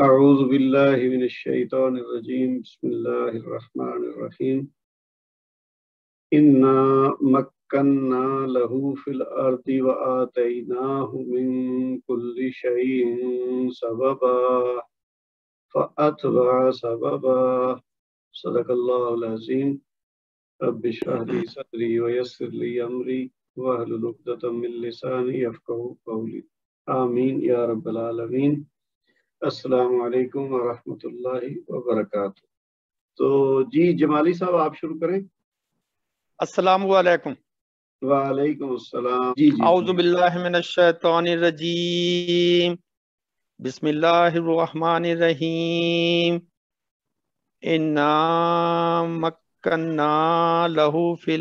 أعوذ بالله من الشيطان الرجيم بسم الله الرحمن الرحيم إنا مكنا له في الأرض وآتيناه من كل شيء سببا فأتبع سببا صدق الله العظيم رب اشرح لي صدري ويسر لي أمري واحلل عقدة من لساني يفقهوا قولي آمين يا رب العالمين۔ السلام علیکم ورحمۃ اللہ وبرکاتہ۔ تو جی جمالی صاحب آپ شروع کریں۔ السلام علیکم۔ وعلیکم السلام۔ جی جی اعوذ باللہ من الشیطان الرجیم، بسم اللہ الرحمن الرحیم۔ انا مکننا لہو فی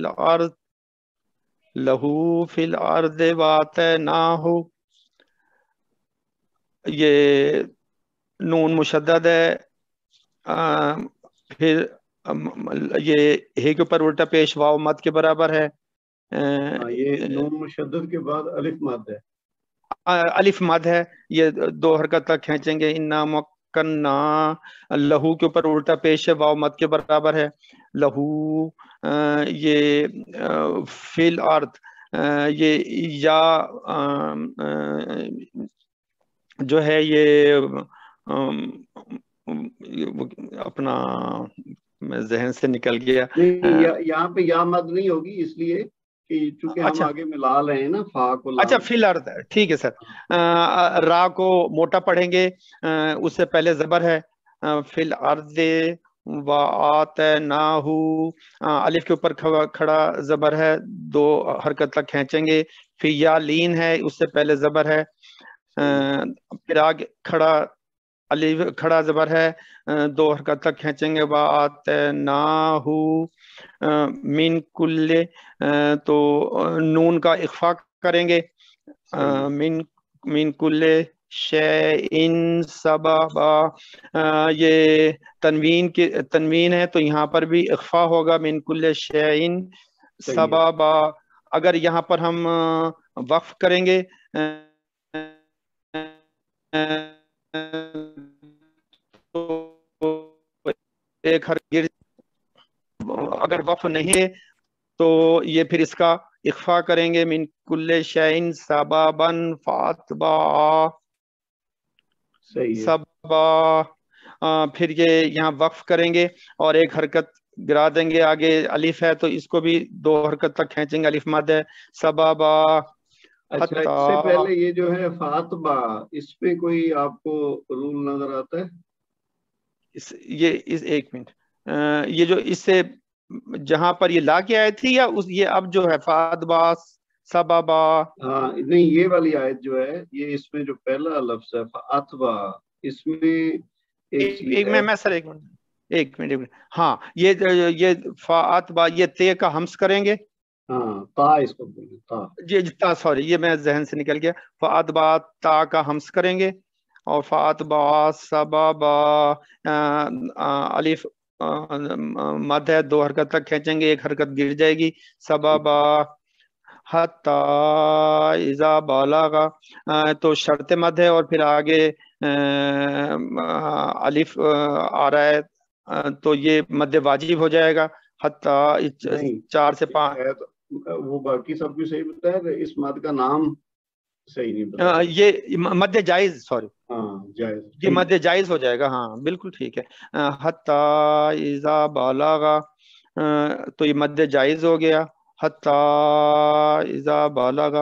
الارض واتیناہ، یہ نون مشدد ہے، پھر یہ ہے کے اوپر الٹا پیش واو مد کے برابر ہے۔ یہ نون مشدد کے بعد الف مد ہے، الف مد ہے، یہ دو حرکت تک کھینچیں گے۔ انا مکننا لہو کے اوپر الٹا پیش ہے، واو مد کے برابر ہے۔ لہو یہ فی الارض، یہ یا جو ہے یہ اپنا ذہن سے نکل گیا۔ یہاں پہ یا مد نہیں ہوگی، اس لیے کہ چونکہ ہم آگے ملا رہے ہیں نا فا کو۔ اچھا فی الارض، ٹھیک ہے سر۔ را کو موٹا پڑھیں گے، اس سے پہلے زبر ہے، فی الارض وآتیناہ، الف کے اوپر کھڑا زبر ہے، دو حرکت تک کھینچیں گے۔ فی یا لین ہے، اس سے پہلے زبر ہے، پھر آگے الف کھڑا زبر ہے، دو حرکت تک کھینچیں گے۔ وآتیناہ من کل، تو نون کا اخفا کریں گے۔ من کل شیء سببا، یہ تنوین ہے تو یہاں پر بھی اخفا ہوگا، من کل شیء سببا۔ اگر یہاں پر ہم وقف کریں گے ایک اگر وقف نہیں ہے تو یہ پھر اس کا اخفا کریں گے، من کل شیء سببا فاتبع سببا۔ پھر یہ یہاں وقف کریں گے اور ایک حرکت گرا دیں گے، آگے الف ہے تو اس کو بھی دو حرکت تک کھینچیں گے، الف مد ہے، سببا۔ اچھا اس سے پہلے یہ جو ہے فاتبہ، اس پہ کوئی آپ کو رول نظر آتا ہے؟ ایک منٹ، یہ جو اس سے جہاں پر یہ لا کی آیت تھی یا یہ اب جو ہے فاتبہ سببا؟ ہاں نہیں، یہ والی آیت جو ہے، یہ اس میں جو پہلا لفظ ہے فاتبہ، اس میں میں سر ایک منٹ ہاں، یہ فاتبہ، یہ تے کا ہمس کریں گے، ہاں تا اس کو بولیں، تا جی تا، سوری یہ میں ذہن سے نکل گیا۔ فاتبہ تا کا ہمس کریں گے، اور فاتبہ سببا، الف مد ہے، دو حرکت تک کھینچیں گے، ایک حرکت گر جائے گی، سببا حتی اذا بلغ، تو شرط مد ہے اور پھر آگے الف آ رہا ہے تو یہ مد واجب ہو جائے گا۔ حتی 4 سے 5، وہ باقی سب بھی صحیح بتایا ہے، اس مد کا نام صحیح نہیں بتایا، یہ مد جائز، سوری ہاں جائز، یہ مد جائز ہو جائے گا، ہاں بالکل ٹھیک ہے۔ حتی اذا بلغ، تو یہ مد جائز ہو گیا۔ حتی اذا بلغ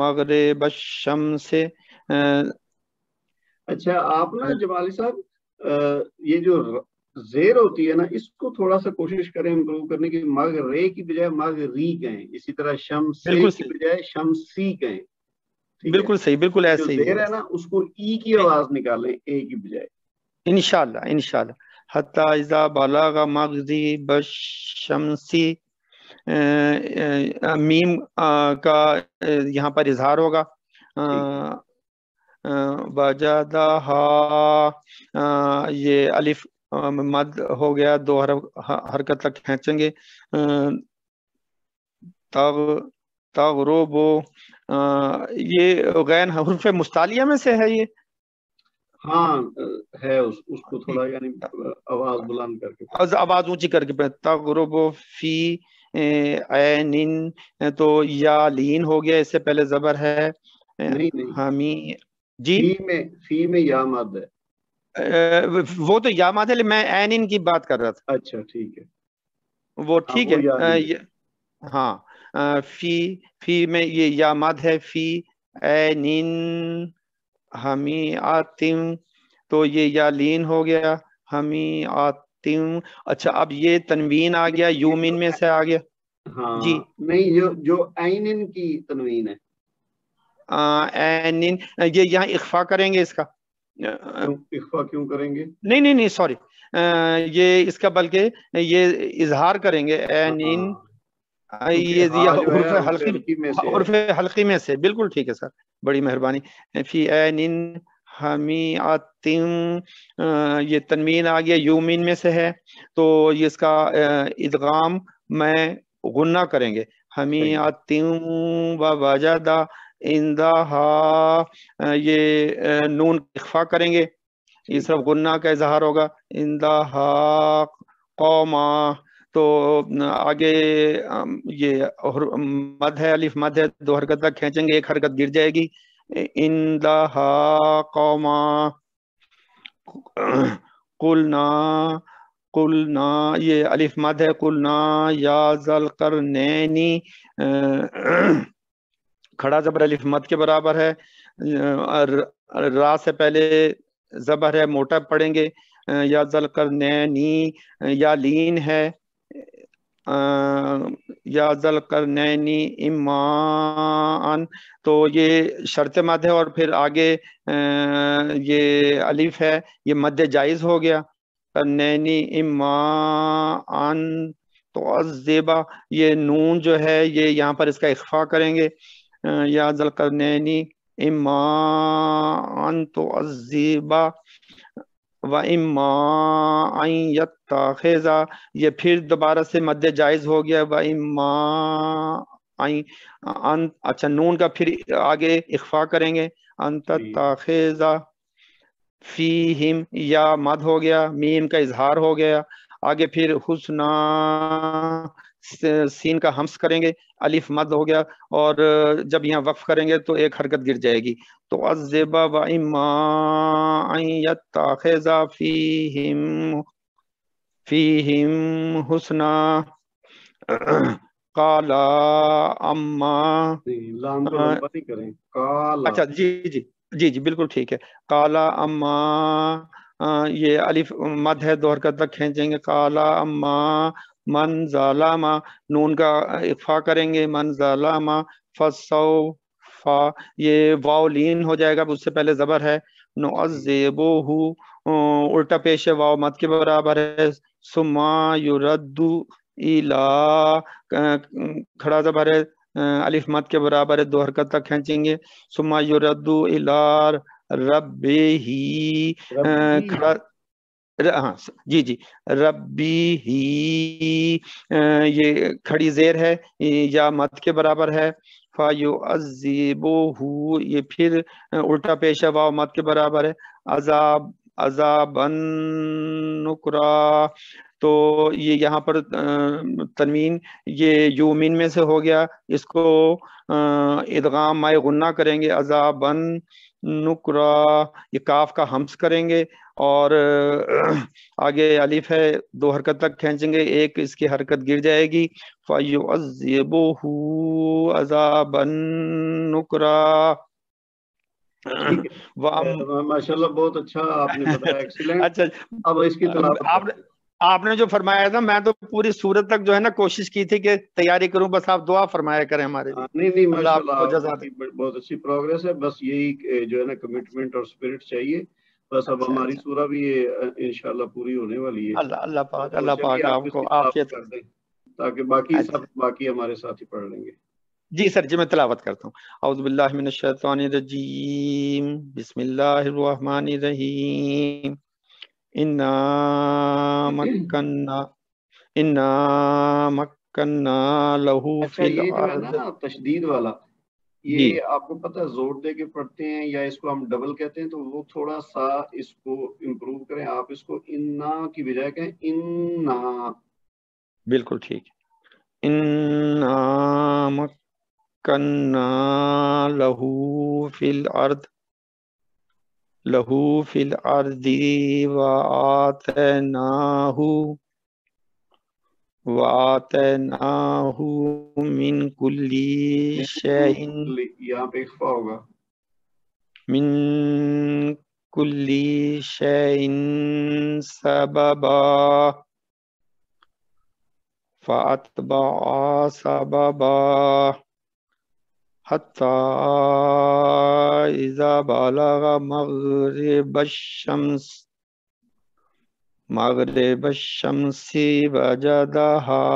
مغرب الشمس۔ اچھا آپ نا جمالی صاحب، یہ جو زیر ہوتی ہے نا، اس کو تھوڑا سا کوشش کریں امپروو کرنے کی، مغرے کی بجائے مغری کہیں، اسی طرح شمسے کی بجائے شمسی کہیں، بالکل صحیح، بالکل ایسے ہی زیر ہے نا اس کو ای کی آواز نکالیں، اے کی بجائے، انشاءاللہ انشاءاللہ۔ حتی اذا بلغ مغرب الشمس، میم کا یہاں پر اظہار ہوگا۔ وجدہا، یہ الف مد ہو گیا، دو حرکت تک کھینچیں گے۔ تغرب، یہ غین حروف مستعلیہ میں سے ہے، یہ ہاں ہے اس کو تھوڑا یعنی آواز بلند کر کے پڑھیں. آواز اونچی کر کے تغرب فی عین، تو یا لین ہو گیا، اس سے پہلے زبر ہے. نہیں ہمی جی فی میں یا مد ہے. وہ تو یا ماد ہے، میں عین کی بات کر رہا تھا. اچھا ٹھیک ہے. وہ ہاں ٹھیک وہ یا ہے. نہیں. ہاں فی میں یہ یا مد ہے. فی عین ہمی آتم، تو یہ یا لین ہو گیا. ہمی آتم. اچھا اب یہ تنوین آ گیا، یہ جو یومن میں سے آ گیا. جی ہاں نہیں جو عین کی تنوین ہے. عین، یہ یہاں اخفا کریں گے اس کا. کیوں اخفا کیوں کریں گے؟ نہیں سوری، یہ اس کا بلکہ یہ اظہار کریں گے. عین ہاں کیونکہ یہ ہا جو ہے حرف حروف حلقی، حلقی میں سے ہے. حرف حلقی میں سے. بالکل ٹھیک ہے سر، بڑی مہربانی. فی عین حمیاتم، یہ تنوین آ گیا، یومین میں سے ہے، تو یہ اس کا ادغام میں غنہ کریں گے. حمیاتم و وجدہ اندہا، یہ نون اخفا کریں گے، یہ صرف غنہ کا اظہار ہوگا. اندہا قوما، تو آگے یہ مد ہے، الف مد ہے، 2 حرکت تک کھینچیں گے، 1 حرکت گر جائے گی. اندہا قوما قلنا یہ الف مد ہے. قلنا یا ذل قرنینی، کھڑا زبر الف مد کے برابر ہے. را سے پہلے زبر ہے، موٹا پڑھیں گے. یا ذل قرنینی، یا لین ہے. یا ذل قرنینی امان، تو یہ شرط مد ہے، اور پھر آگے یہ الف ہے، یہ مد جائز ہو گیا. قرنینی امان تو عذبا، یہ نون جو ہے یہ یہاں پر اس کا اخفا کریں گے. یا ذل قرنینی اما ان تعذبا و اما ان یتخذ، یہ پھر دوبارہ سے مد جائز ہو گیا. و اما ان، اچھا نون کا پھر آگے اخفا کریں گے. ان تتخذ فیہم، یا مد ہو گیا، میم کا اظہار ہو گیا. آگے پھر حسنا، سین کا ہمس کریں گے، الف مد ہو گیا، اور جب یہاں وقف کریں گے تو 1 حرکت گر جائے گی. تو عذب و اما ان یتخذ فیہم حسنا. قالا اما، لام کو لمبا نہیں کریں. کالا، اچھا جی بالکل ٹھیک ہے. کالا اما، یہ الف مد ہے، 2 حرکت تک کھینچیں گے. کالا اما من ظالم، نون کا اخفا کریں گے. من ظالم فسوفا، یہ واو لین ہو جائے گا، اس سے پہلے زبر ہے. نعذبہ، الٹا پیش ہے، واو مد کے برابر ہے. ثم یرد الی، کھڑا زبر ہے، الف مد کے برابر ہے، 2 حرکت تک کھینچیں گے. ثم یرد الی ربہ، کھڑا ہاں جی ربی ہی، یہ کھڑی زیر ہے، یا مد کے برابر ہے. فَيُعَذِّبُهُ، یہ پھر الٹا پیش ہے، واو مد کے برابر ہے. عذابًا نُکْرا، تو یہ یہاں پر تنوین یہ یومین میں سے ہو گیا، اس کو ادغام مائے غنہ کریں گے. عذابًا نُکْرا، یہ کاف کا ہمس کریں گے، اور آگے الف ہے، 2 حرکت تک کھینچیں گے، 1 اس کی حرکت گر جائے گی. فَيُعَذِّبُهُ عَذَابًا نُكْرًا. ماشاء اللہ بہت اچھا آپ نے بتایا، ایکسیلنٹ. اچھا اب اس کی تلاوت آپ نے جو فرمایا تھا، میں تو پوری صورت تک جو ہے نا کوشش کی تھی کہ تیاری کروں، بس آپ دعا فرمایا کریں ہمارے لیے. نہیں اللہ ماشاء آپ کو اللہ جزا دے. بہت اچھی پروگریس ہے. بس یہی جو ہے نا کمٹمنٹ اور اسپرٹ چاہیے. بس اب ہماری سورہ بھی انشاءاللہ پوری ہونے والی ہے. اللہ پاک آپ کو عافیت کر دیں تاکہ باقی ہمارے ساتھی پڑھ لیں گے. جی سر، جی میں تلاوت کرتا ہوں. اعوذ باللہ من الشیطان الرجیم، بسم اللہ الرحمن الرحیم. انا مکننا لہو فی اچھا یہ جو ہے الارض. نا تشدید والا، یہ آپ کو پتہ ہے زور دے کے پڑھتے ہیں یا اس کو ہم ڈبل کہتے ہیں، تو وہ تھوڑا سا اس کو امپروو کریں، آپ اس کو انا کی بجائے کہیں انا. بالکل ٹھیک. انا مکننا لہو فی الارض وآتیناہ من کل شیء یہاں پہ اخفا ہوگا. من کل شیء سببا فأتبع سببا حتی اذا بلغ مغرب الشمس وجدها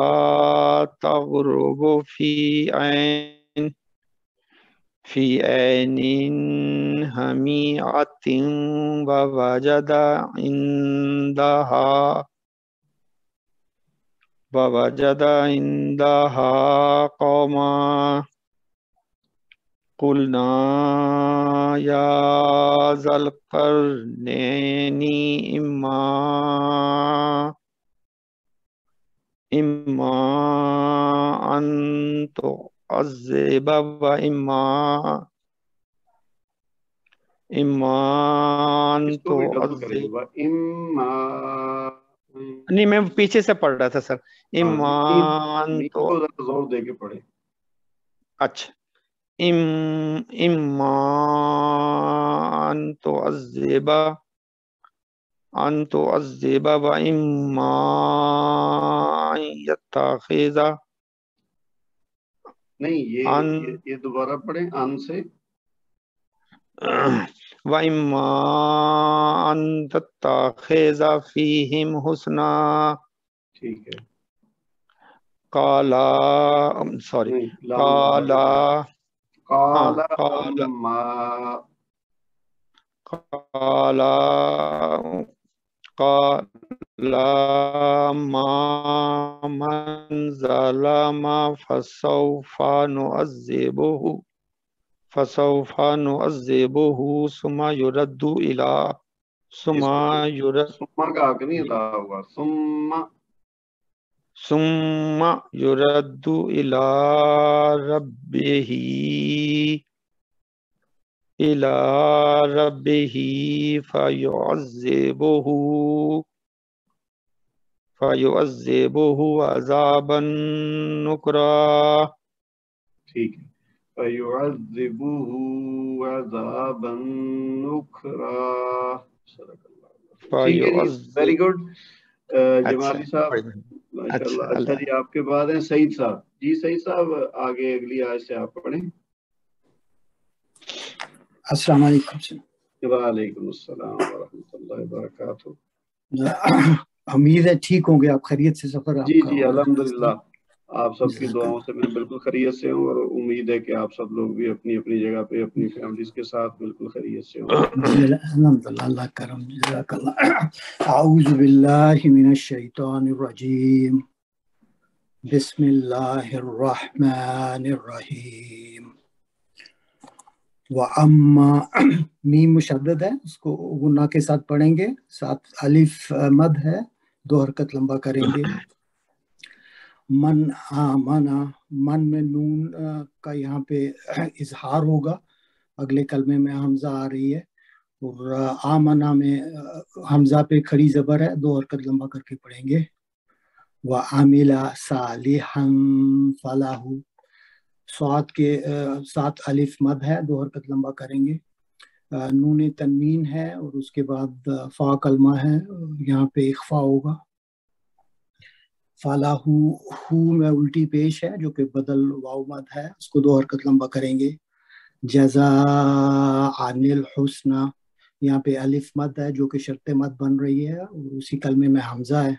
تغرب في عين حمئة ووجد عندها قوما قلنا يا ذا القرنين إما أن تعذب وإما أن اس کو بھی ڈبل کریں تعذب. گے. اما نہیں میں پیچھے سے پڑھ رہا تھا سر. إما أن کو ذرا زور دے کے پڑھیں. اچھا. إما أن تعذب وإما أن يتخذ. نہیں یہ دوبارہ پڑھیں ان سے. وَإِمَّا أَن تَتَّخِذَ فِيهِمْ حُسْنًا. ٹھیک ہے. قَالَ مَا مَنْ ظَلَمَ فَسَوْفَ نُعَذِّبُهُ ثُمَّ يُرَدُّ سما کا حق نہیں ادا ہوا. ثم يرد إلى ربه فيعذبه عذابا نكرا. ٹھیک ہے. فَيُعَذِّبُهُ عَذَابًا نُكْرًا. ٹھیک ہے جی، ویری گڈ. جمالی صاحب ماشاء اللہ. اچھا جی، آپ کے بعد ہیں سعید صاحب. جی سعید صاحب آگے اگلی آیت سے آپ پڑھیں. السلام علیکم. وعلیکم السلام ورحمۃ اللہ وبرکاتہ. امید ہے ٹھیک ہوں گے آپ، خیریت سے سفر آپ جی کا؟ جی الحمدللہ، آپ سب کی دعاؤں سے میں بالکل خیریت سے ہوں، اور امید ہے کہ آپ سب لوگ بھی اپنی اپنی جگہ پہ اپنی فیملیز کے ساتھ بالکل خیریت سے ہوں. جی الحمدللہ، اللہ کرم. جزاک اللہ. اعوذ باللہ من الشیطان الرجیم، بسم اللہ الرحمن الرحیم. وَأَمَّا میم مشدد ہے، اس کو غنہ کے ساتھ پڑھیں گے. ساتھ الف مد ہے، 2 حرکت لمبا کریں گے. من آمنا، من میں نون کا یہاں پہ اظہار ہوگا، اگلے کلمے میں حمزہ آ رہی ہے، اور آمنا میں حمزہ پہ کھڑی زبر ہے، 2 حرکت لمبا کر کے پڑھیں گے. وَعَمِلَ صَالِحًا فَلَهُ، سواد کے ساتھ الف مد ہے، 2 حرکت لمبا کریں گے. نون تنوین ہے اور اس کے بعد فا کلمہ ہے، یہاں پہ اخفا ہوگا. فَلَهُ ہو میں الٹی پیش ہے جو کہ بدل واو مد ہے، اس کو 2 حرکت لمبا کریں گے. جزاء الحسنى، یہاں پہ الف مد ہے جو کہ شرط مد بن رہی ہے، اور اسی کلمے میں حمزہ ہے،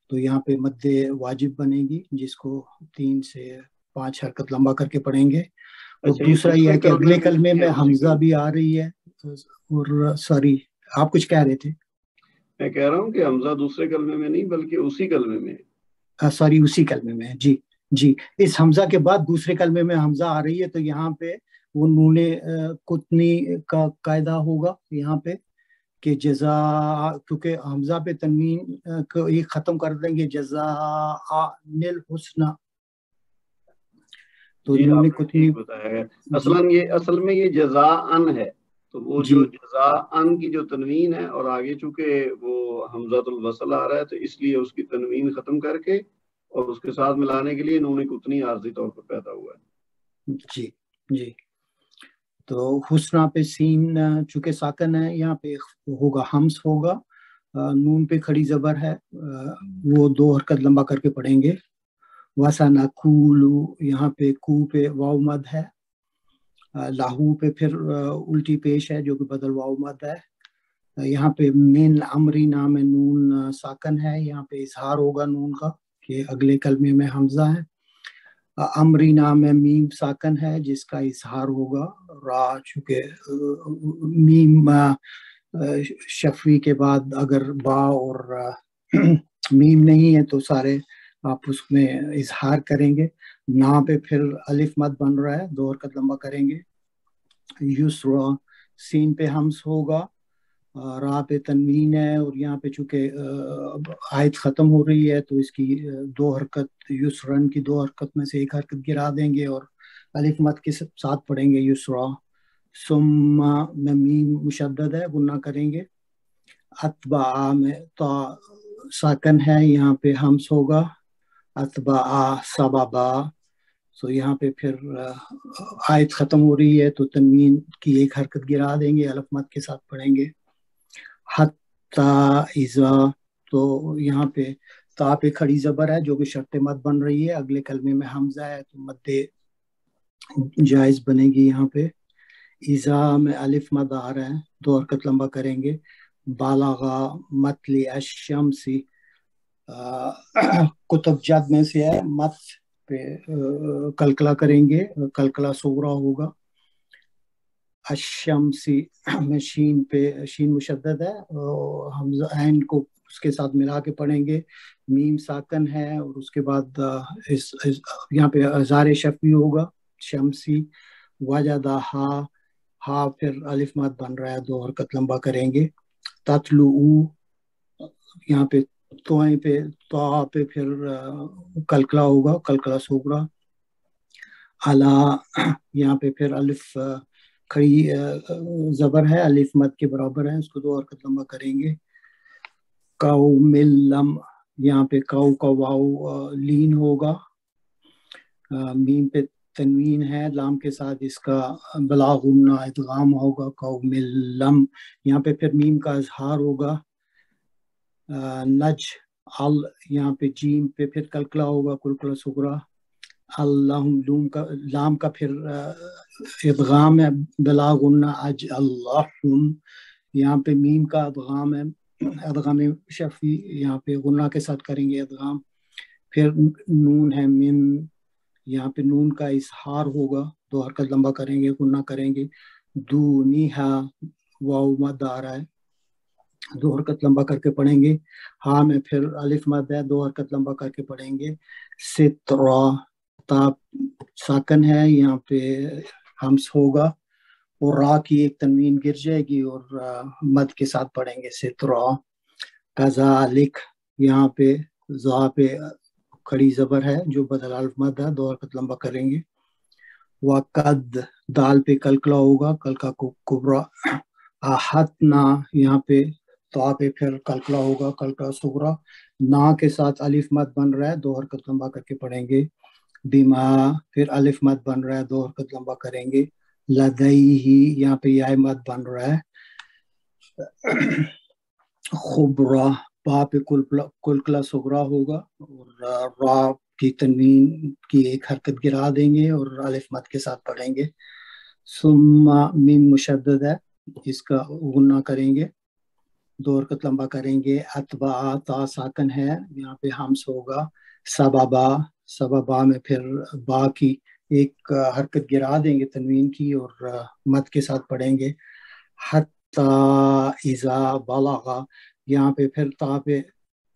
تو یہاں پہ مد واجب بنے گی، جس کو 3 سے 5 حرکت لمبا کر کے پڑھیں گے. اور دوسرا یہ ہے کہ اگلے کلمے میں حمزہ بھی آ رہی ہے. اور سوری، آپ کچھ کہہ رہے تھے؟ میں کہہ رہا ہوں کہ حمزہ دوسرے کلمے میں نہیں بلکہ اسی کلمے میں. سوری، اسی کلمے میں. جی جی اس حمزہ کے بعد دوسرے کلمے میں حمزہ آ رہی ہے تو یہاں پہ وہ نون قطنی کا قاعدہ ہوگا یہاں پہ کہ جزا، کیونکہ حمزہ پہ تنوین کو ایک ختم کر دیں گے جزاء الحسنی، تو جی نون آپ نے قطنی ٹھیک بتایا ہے. اصل میں یہ جزاءن ہے، تو وہ جی جو جزاءن کی جو تنوین ہے، اور آگے چونکہ وہ حمزۃ الوصل آ رہا ہے تو اس لیے اس کی تنوین ختم کر کے اور اس کے ساتھ ملانے کے لیے نون قطنی عارضی طور پر پیدا ہوا ہے. جی جی. تو حسنہ پہ سین چونکہ ساکن ہے یہاں پہ ہوگا حمز ہوگا، نون پہ کھڑی زبر ہے، وہ 2 حرکت لمبا کر کے پڑھیں گے. وَسَنَقُولُ یہاں پہ کو پہ واو مد ہے، لاہو پہ پھر الٹی پیش ہے جو کہ بدل واو مد ہے. یہاں پہ من امری نام نون ساکن ہے، یہاں پہ اظہار ہوگا نون کا کہ اگلے کلمے میں حمزہ ہے. امری نام میم ساکن ہے جس کا اظہار ہوگا. را چونکہ میم شفوی کے بعد اگر با اور میم نہیں ہے تو سارے آپ اس میں اظہار کریں گے. نا پہ پھر الف مد بن رہا ہے، 2 حرکت لمبا کریں گے. یسرا سین پہ حمز ہوگا، را پہ تنوین ہے اور یہاں پہ چونکہ آیت ختم ہو رہی ہے تو اس کی 2 حرکت یسرن کی 2 حرکت میں سے 1 حرکت گرا دیں گے اور الف مد کے ساتھ پڑھیں گے یسرا. ثم میں میم مشدد ہے گنہ کریں گے. اتبع میں تا ساکن ہے، یہاں پہ حمز ہوگا. اتبع سببا، تو یہاں پہ پھر آیت ختم ہو رہی ہے تو تنوین کی 1 حرکت گرا دیں گے، الف مد کے ساتھ پڑھیں گے. حتی اذا، تو یہاں پہ تا پہ کھڑی زبر ہے جو کہ شرط مد بن رہی ہے، اگلے کلمے میں حمزہ ہے تو مد جائز بنے گی یہاں پہ. اذا میں الف مد آ رہا ہے، 2 حرکت لمبا کریں گے. بالغا مطلع الشمسی، کتب جد میں سے ہے، مت پہ کلکلا کریں گے، کلکلا صغرا ہوگا. الشمسی میں شین پہ شین مشدد ہے، حمزہ عین کو اس کے ساتھ ملا کے پڑھیں گے. میم ساکن ہے اور اس کے بعد یہاں پہ اظہار شفوی ہوگا شمسی. وجدہ ہا پھر الف مد بن رہا ہے، 2 حرکت لمبا کریں گے. تتلو یہاں پہ توئیں پہ تو پہ پھر کلکلا ہوگا، کلکلا صغرا. الا یہاں پہ پھر الف کھڑی زبر ہے، الف مد کے برابر ہے، اس کو 2 حرکت لمبا کریں گے. قوم لم یہاں پہ قو کا واو لین ہوگا، میم پہ تنوین ہے لام کے ساتھ، اس کا بلا غنہ ادغام ہوگا. قوم لم یہاں پہ پھر میم کا اظہار ہوگا. نج ال یہاں پہ جیم پہ پھر کلکلا ہوگا، کلکلا صغرا. اللہم لام کا پھر ادغام ہے بلا غنہ اج اللہم، یہاں پہ میم کا ادغام ہے، ادغام شفی یہاں پہ غنہ کے ساتھ کریں گے ادغام. پھر نون ہے من، یہاں پہ نون کا اظہار ہوگا، 2 حرکت لمبا کریں گے، غنہ کریں گے. دونیہا واو مد آ رہا ہے، 2 حرکت لمبا کر کے پڑھیں گے. ہاں میں پھر الف مد ہے، 2 حرکت لمبا کر کے پڑھیں گے. سترا تا ساکن ہے، یہاں پہ حمز ہوگا اور را کی 1 تنوین گر جائے گی اور مد کے ساتھ پڑھیں گے سترا. کذالک یہاں پہ زا پہ کھڑی زبر ہے جو بدل الف مد ہے، 2 حرکت لمبا کریں گے. وقد دال پہ کلکلا ہوگا، کلکا کو کبرا. احتنا یہاں پہ تا پہ پھر کلکلا ہوگا، کلکا صغرا. نا کے ساتھ الف مد بن رہا ہے، 2 حرکت لمبا کر کے پڑھیں گے. بیما پھر الف مد بن رہا ہے، 2 حرکت لمبا کریں گے. لدیہی یہاں پہ یا مد بن رہا ہے. خبرہ با پہ کلکلا صغرا ہوگا اور را کی تنوین کی 1 حرکت گرا دیں گے اور الف مد کے ساتھ پڑھیں گے. ثم میم مشدد ہے، اس کا غنہ کریں گے، 2 حرکت لمبا کریں گے. اتبع تا ساکن ہے، یہاں پہ حمز ہوگا. سببا میں پھر با کی 1 حرکت گرا دیں گے تنوین کی اور مد کے ساتھ پڑھیں گے. حتی اذا بلغا یہاں پہ پھر تا پہ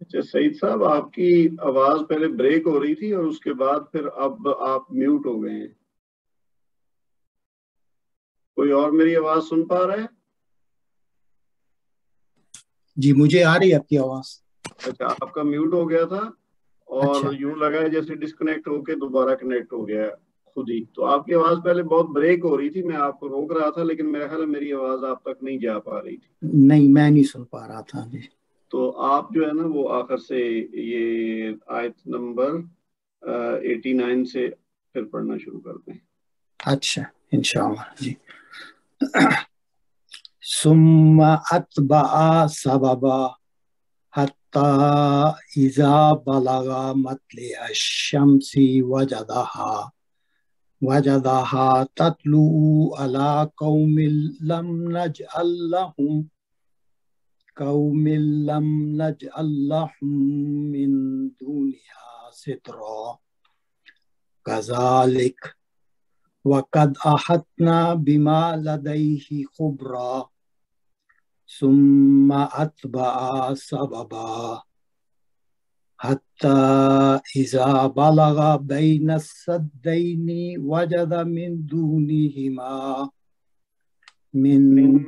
اچھا سعید صاحب، آپ کی آواز پہلے بریک ہو رہی تھی اور اس کے بعد پھر اب آپ میوٹ ہو گئے ہیں. کوئی اور میری آواز سن پا رہا ہے؟ جی مجھے آ رہی ہے آپ کی آواز. اچھا، آپ کا میوٹ ہو گیا تھا اور اچھا یوں لگا ہے جیسے ڈسکنیکٹ ہو کے دوبارہ کنیکٹ ہو گیا خود ہی. تو آپ کی آواز پہلے بہت بریک ہو رہی تھی، میں آپ کو روک رہا تھا لیکن میرا خیال ہے میری آواز آپ تک نہیں جا پا رہی تھی. نہیں میں نہیں سن پا رہا تھا. جی تو آپ جو ہے نا وہ آخر سے یہ آیت نمبر 89 سے پھر پڑھنا شروع کر دیں. اچھا انشاءاللہ. جی ثم اتبع سببا حتى إذا بلغ مطلع الشمس وجدها تطلع على قوم لم نجعل لهم من دونها سترا كذلك وقد أحطنا بما لديه خبرا ثم أتبع سببا حتى إذا بلغ بين السدين وجد من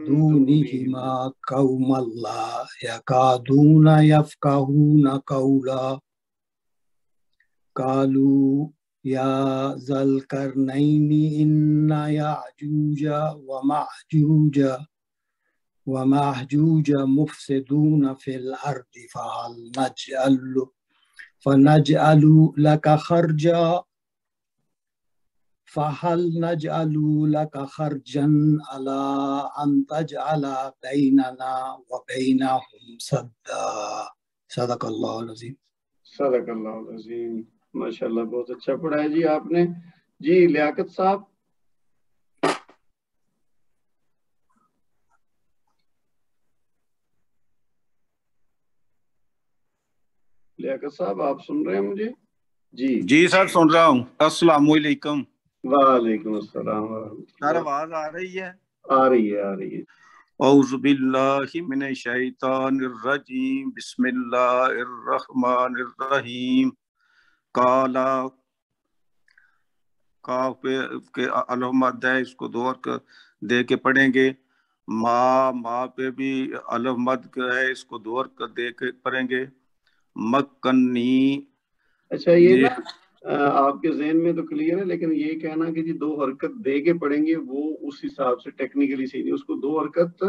دونهما قوما لا يكادون يفقهون قولا قالوا يا ذا القرنين إن يأجوج ومأجوج مفسدون في الأرض فهل نجعل لك خرجا على أن تجعل بيننا وبينهم سدا. صدق اللہ العظیم. صدق اللہ العظیم. ماشاءاللہ بہت اچھا پڑھا ہے جی آپ نے. جی لیاقت صاحب. لیاقت صاحب آپ سن رہے ہیں مجھے؟ جی سر سن رہا ہوں. السلام علیکم. وعلیکم السلام ورحمۃ سر اللہ. آواز آ رہی ہے؟ آ رہی ہے آ رہی ہے. اعوذ باللہ من الشیطان الرجیم بسم اللہ الرحمن الرحیم. کالا کاف کے علامت ہے، اس کو دو کر دے کے پڑھیں گے. ماں پہ بھی علامت ہے، اس کو دو کر دے کے پڑھیں گے. مکنی. اچھا یہ نا آپ کے ذہن میں تو کلیئر ہے، لیکن یہ کہنا کہ جی 2 حرکت دے کے پڑھیں گے وہ اس حساب سے ٹیکنیکلی صحیح نہیں. اس کو 2 حرکت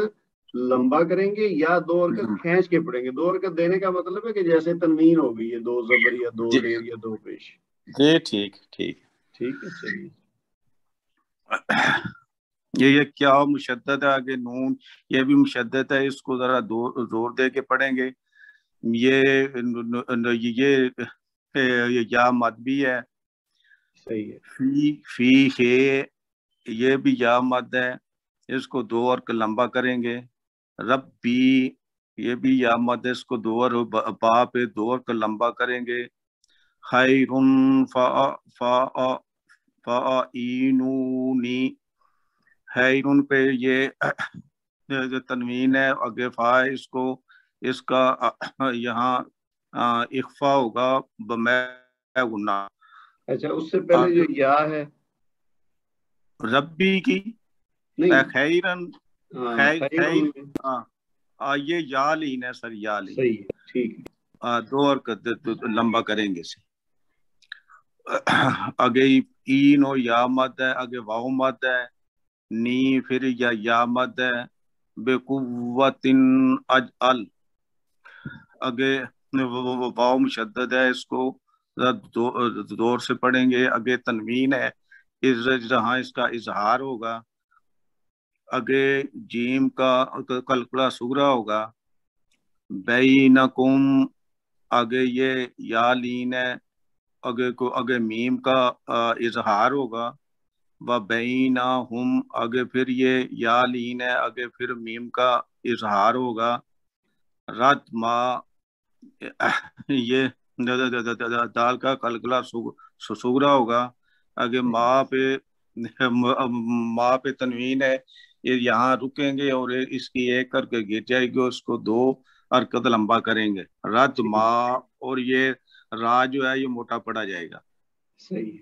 لمبا کریں گے یا 2 حرکت کھینچ کے پڑھیں گے. 2 حرکت دینے کا مطلب ہے کہ جیسے تنوین ہو گئی ہے 2 زبر یا 2 زیر یا 2 پیش. جی ٹھیک ٹھیک ہے چلیے. یہ کیا مشدد ہے، آگے نون یہ بھی مشدد ہے، اس کو ذرا زور دے کے پڑھیں گے. یہ یا مد بھی ہے. صحیح ہے. فی ہے یہ بھی یا مد ہے، اس کو 2 اور لمبا کریں گے. ربی یہ بھی یا مد ہے، اس کو 2 اور با پہ 2 اور لمبا کریں گے. خیرن فاعینونی خیرن پہ یہ جو تنوین ہے اگے فا ہے، اس کا یہاں اخفا ہوگا بمے گنا. اچھا اس سے پہلے جو یا ہے ربی کی خیرن یہ یا لین ہے سر، یا لین. صحیح ہے ٹھیک ہے. 2 اور لمبا کریں گے. آگے این و یا مد ہے، آگے واو مد ہے. نی پھر یا مد ہے. بے قوت اجعل آگے واو مشدد ہے، اس کو دور سے پڑھیں گے. آگے تنوین ہے، جہاں اس کا اظہار ہوگا. آگے جیم کا قلقلہ صغرا ہوگا. بینکم آگے یہ یا لین ہے، آگے میم کا اظہار ہوگا. وبینہم آگے پھر یہ یا لین ہے، آگے پھر میم کا اظہار ہوگا. رد ما یہ دال کا قلقلہ صغرا ہوگا. آگے ماں پہ تنوین ہے، یہ یہاں رکیں گے اور اس کی ایک کر کے گر جائے گی، اس کو 2 حرکت لمبا کریں گے. رد ما، اور یہ را جو ہے یہ موٹا پڑا جائے گا. صحیح.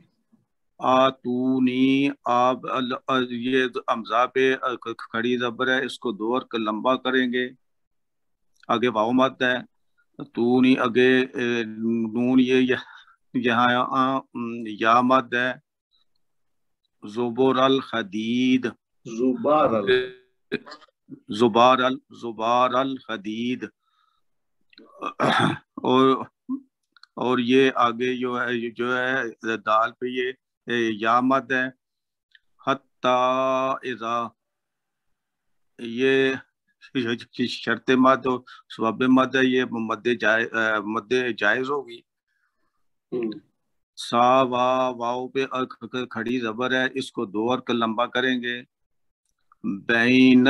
آتونی، آپ یہ حمزہ پہ کھڑی زبر ہے، اس کو 2 حرکت لمبا کریں گے. آگے واو مد ہے. تونی، آگے نون یہ یہاں یا مد ہے. زبر الحدید، زبار الحدید. اور یہ آگے جو ہے دال پہ یہ یا مد ہے. حتی اذا، یہ شرط مد اور سبب مد ہے، یہ مد جائز ہوگی. سا واو پہ کھڑی زبر ہے، اس کو 2 حرکت لمبا کریں گے. بین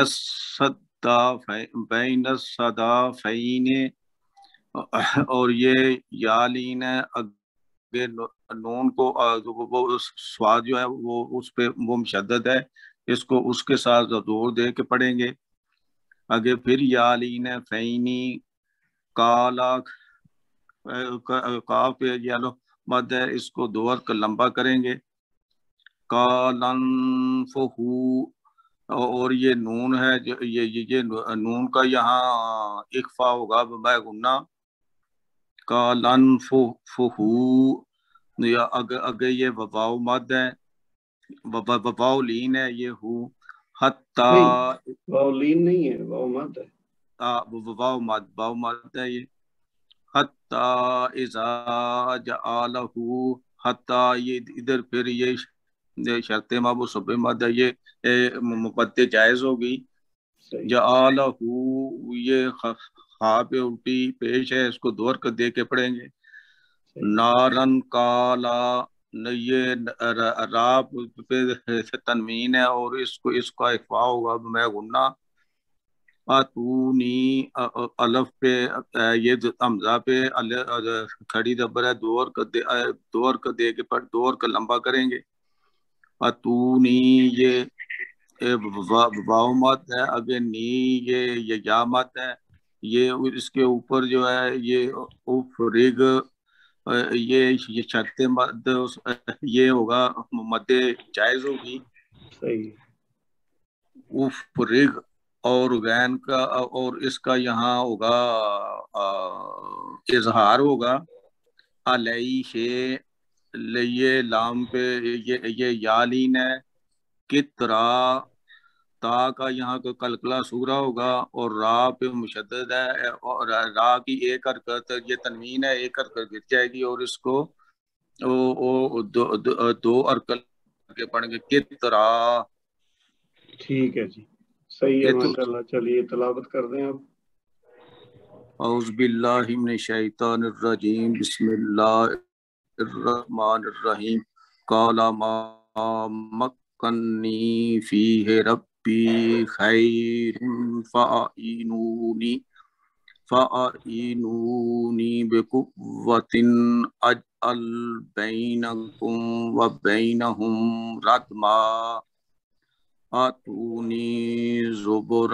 الصدافین، اور یہ یا لین ہے. نون کو سواد جو ہے وہ اس پہ وہ مشدد ہے، اس کو اس کے ساتھ زور دے کے پڑھیں گے. آگے پھر یا لین ہے. فینی، کالا، کاف پہ یالو مد ہے، اس کو 2 حرکت لمبا کریں گے. کالن فہو، اور یہ نون ہے، یہ نون کا یہاں اخفا ہوگا بہ گنا. کالن فہو، یا اگے یہ واو مد ہے، واو لین ہے، یہ ہو. حتی، واو لین نہیں ہے، واو مد ہے. واو مد ہے یہ. حتی اذا جعلہ، حتی یہ ادھر پھر یہ شرط ماب و صبح مد ہے، یہ مد جائز ہوگی. جعلہ، یہ خا پہ الٹی پیش ہے، اس کو 2 حرکت دے کے پڑھیں گے. نارن کالا، یہ را پہ تنوین ہے اور اس کا اخفا ہوگا میں گنا. اتونی، الف پہ یہ حمزہ پہ کھڑی زبر ہے، 2 حرکت دے کے 2 حرکت لمبا کریں گے. اتونی، یہ واو مد ہے. اگے نی، یہ یا مد ہے، یہ اس کے اوپر جو ہے یہ افرگ، یہ شرط مد یہ ہوگا مد جائز ہوگی. صحیح. افرگ، اور غین کا اور اس کا یہاں ہوگا اظہار ہوگا. علیہ، لیے لام پہ یہ یا لین ہے. کترا، تا کا یہاں کا کلکلا سورا ہوگا اور را پہ مشدد ہے، اور را کی 1 حرکت، یہ تنوین ہے، 1 حرکت گر جائے گی اور اس کو 2 حرکت کے پڑھیں گے. کترا. ٹھیک ہے جی، صحیح ہے ماشاءاللہ. چلیے تلاوت کر دیں اب. اعوذ باللہ من الشیطان الرجیم، بسم اللہ الرحمن الرحیم. قال ما مکنی فیہ ربی خیر فَأَعِینُونِی بِقُوَّةٍ أَجْعَلْ بَیْنَکُم وَبَیْنَہُم رَدْمًا. آتونی زبر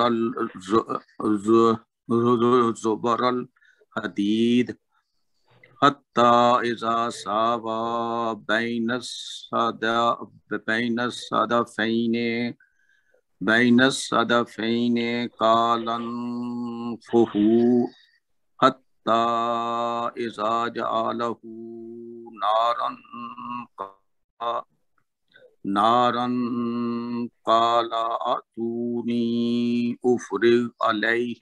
الحدید. حتی اذا ساوی بین الصدفین قال انفخوا. حتی اذا جعلہ نارن قال اتونی افرغ علیہ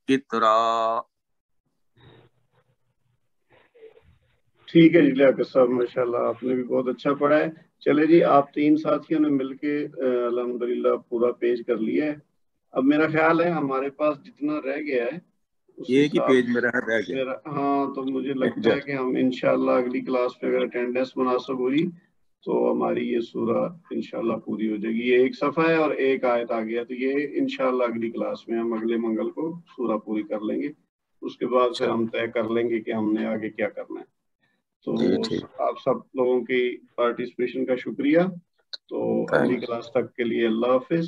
قطرا. ٹھیک ہے جی لیاقت صاحب، ماشاءاللہ آپ نے بھی بہت اچھا پڑھا ہے. چلے جی، آپ 3 ساتھیوں نے مل کے الحمدللہ پورا پیج کر لیا ہے. اب میرا خیال ہے ہمارے پاس جتنا رہ گیا ہے ایک ہی پیج میرا رہ گیا. ہاں، تو مجھے لگتا ہے کہ ہم انشاءاللہ اگلی کلاس پہ اگر اٹینڈنس مناسب ہوئی تو ہماری یہ سورہ انشاءاللہ پوری ہو جائے گی. یہ 1 صفحہ ہے اور 1 آیت آ گیا، تو یہ انشاءاللہ اگلی کلاس میں ہم اگلے منگل کو سورہ پوری کر لیں گے. اس کے بعد پھر ہم طے کر لیں گے کہ ہم نے آگے کیا کرنا ہے. تو آپ سب لوگوں کی پارٹیسپیشن کا شکریہ. تو اگلی کلاس تک کے لیے اللہ حافظ.